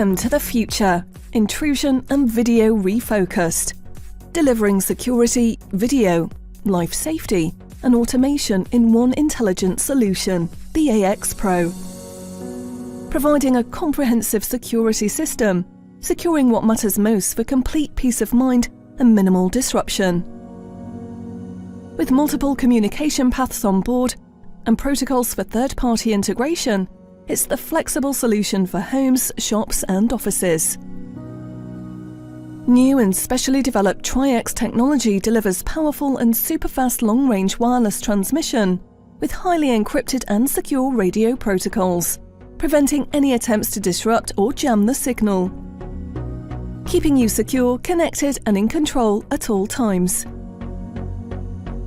Welcome to the future, intrusion and video refocused, delivering security, video, life safety and automation in one intelligent solution, the AX Pro. Providing a comprehensive security system, securing what matters most for complete peace of mind and minimal disruption. With multiple communication paths on board and protocols for third-party integration, it's the flexible solution for homes, shops and offices. New and specially developed Tri-X technology delivers powerful and super-fast long-range wireless transmission with highly encrypted and secure radio protocols, preventing any attempts to disrupt or jam the signal, keeping you secure, connected and in control at all times.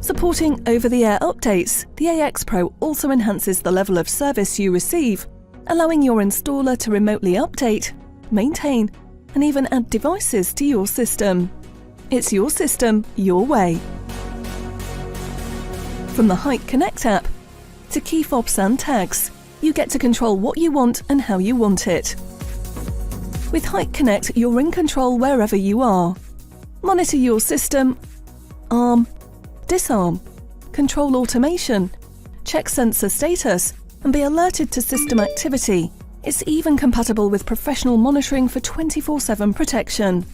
Supporting over-the-air updates, the AX Pro also enhances the level of service you receive, allowing your installer to remotely update, maintain, and even add devices to your system. It's your system, your way. From the HIKvision app to key fobs and tags, you get to control what you want and how you want it. With HIKvision, you're in control wherever you are. Monitor your system, arm, disarm, control automation, check sensor status, and be alerted to system activity. It's even compatible with professional monitoring for 24/7 protection.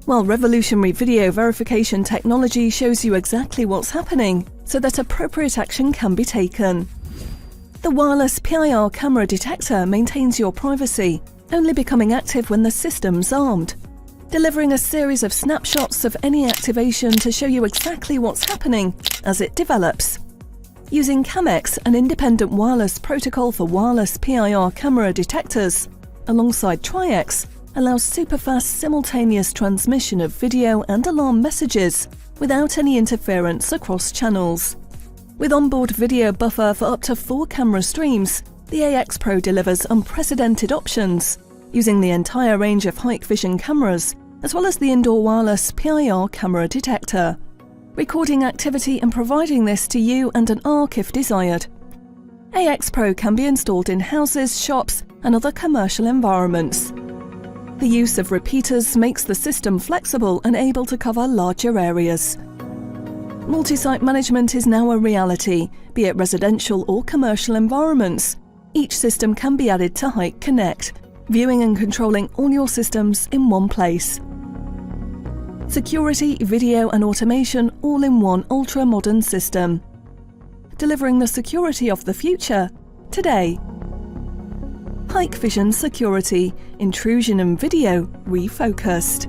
While revolutionary video verification technology shows you exactly what's happening so that appropriate action can be taken. The wireless PIR camera detector maintains your privacy, only becoming active when the system's armed, delivering a series of snapshots of any activation to show you exactly what's happening as it develops. Using CAMX, an independent wireless protocol for wireless PIR camera detectors, alongside Tri-X, allows super-fast simultaneous transmission of video and alarm messages without any interference across channels. With onboard video buffer for up to 4 camera streams, the AX Pro delivers unprecedented options, using the entire range of HIKvision cameras, as well as the indoor wireless PIR camera detector, recording activity and providing this to you and an ARC if desired. AX Pro can be installed in houses, shops and other commercial environments. The use of repeaters makes the system flexible and able to cover larger areas. Multi-site management is now a reality, be it residential or commercial environments. Each system can be added to HIKvision, viewing and controlling all your systems in one place. Security, video and automation all in one ultra-modern system. Delivering the security of the future, today. HIKvision Security, intrusion and video refocused.